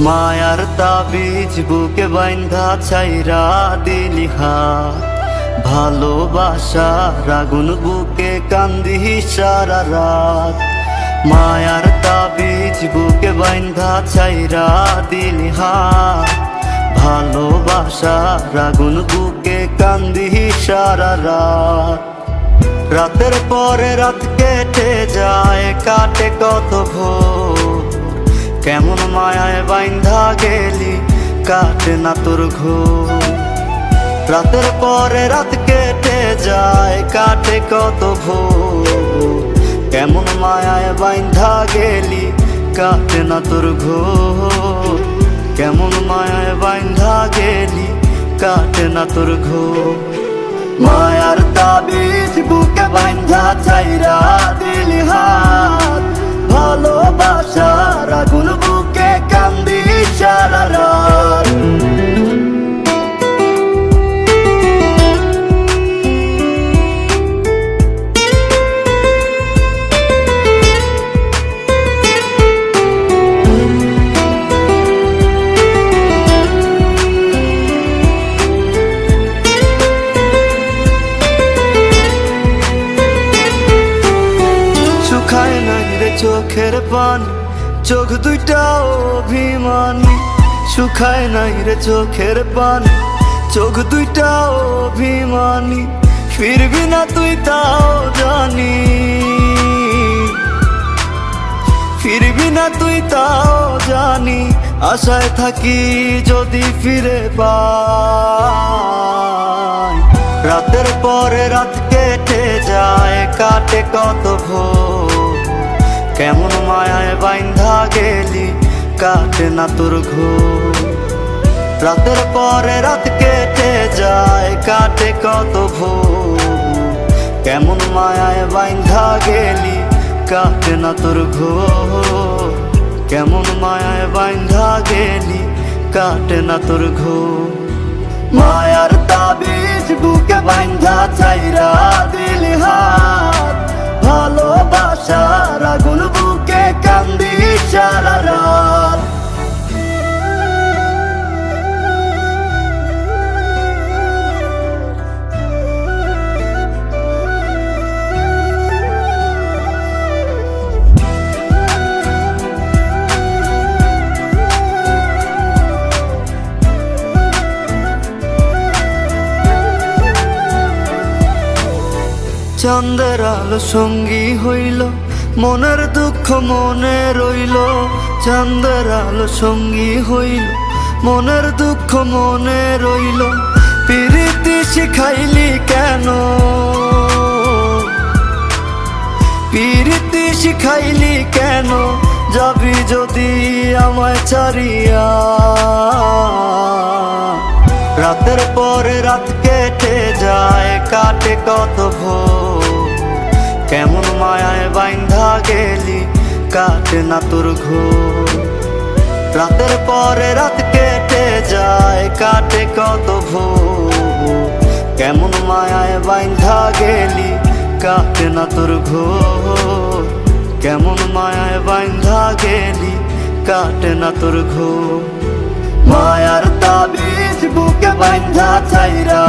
মায়ার তাবিজ বুকে বাইন্ধা ছাইরা দিলি হাত, ভালোবাসার আগুন বুকে কান্দি সারা রাত। মায়ার তাবিজ বুকে বাইন্ধা ছাইরা দিলি হাত, ভালোবাসার আগুন বুকে কান্দি সারা রাত। রাতের পরে রাত কেটে যায়, কাটে কত ভোর, কেমন মায়ায় বাইন্ধা গেলি কাটে না তোর ঘোর। রাতের পরে রাত কেটে যায়, কাটে কত ভোর, কেমন মায়ায় বাইন্ধা গেলি কাটে না তোর ঘোর। কেমন মায়ায় বাইন্ধা গেলি কাটে না তোর ঘোর। মায়ার তাবিজ বুকে বাইন্ধা ছাইরা দিলি হাত, ভালোবাসার আগুন বুকে কান্দি সারা রাত। শুকায় নাই রে চোখের পানি, চোখ দুইটা অভিমানী। শুকায় নাই রে চোখের পানি, চোখ দুইটা অভিমানী। ফিরবি না তুই তাও জানি, ফিরবি না তুই তাও জানি। আশায় থাকি যদি ফিরে পাই। রাতের পরে রাত কেটে যায়, কাটে কত ভোর, কেমন মায়ায় বাইন্ধা গেলি কাটে না তোর ঘোর। রাতের পরে রাত কেটে যায়, কাটে কত ভোর, কেমন মায়ায় বাইন্ধা গেলি কাটে না তোর ঘোর। কেমন মায়ায় বাইন্ধা গেলি কাটে না তোর ঘোর। মায়ার তাবিজ বুকে বাইন্ধা ছাইরা দিলি হাত, ভালোবাসার আগুন বুকে কান্দি সারা রাত। চাঁদের আলো সঙ্গী হইল, মনের দুঃখ মনে রইল। চাঁদের আলো সঙ্গী হইল, মনের দুঃখ মনে রইল। প্রীতি শিখাইলি কেন, প্রীতি শিখাইলি কেন, যাবি যদি আমায় ছাড়িয়া। রাতের পরে রাত কেটে যায়, কাটে কত ভোর, কেমন মায়ায় বাইন্ধা গেলি কাটে না তোর ঘোর। রাতের পরে রাত কেটে যায়, কাটে কত ভোর, কেমন মায়ায় বাইন্ধা গেলি কাটে না তোর ঘোর। কেমন মায়ায় বাইন্ধা গেলি কাটে না তোর ঘোর। মায়ার তাবিজ বুকে বাইন্ধা ছাইরা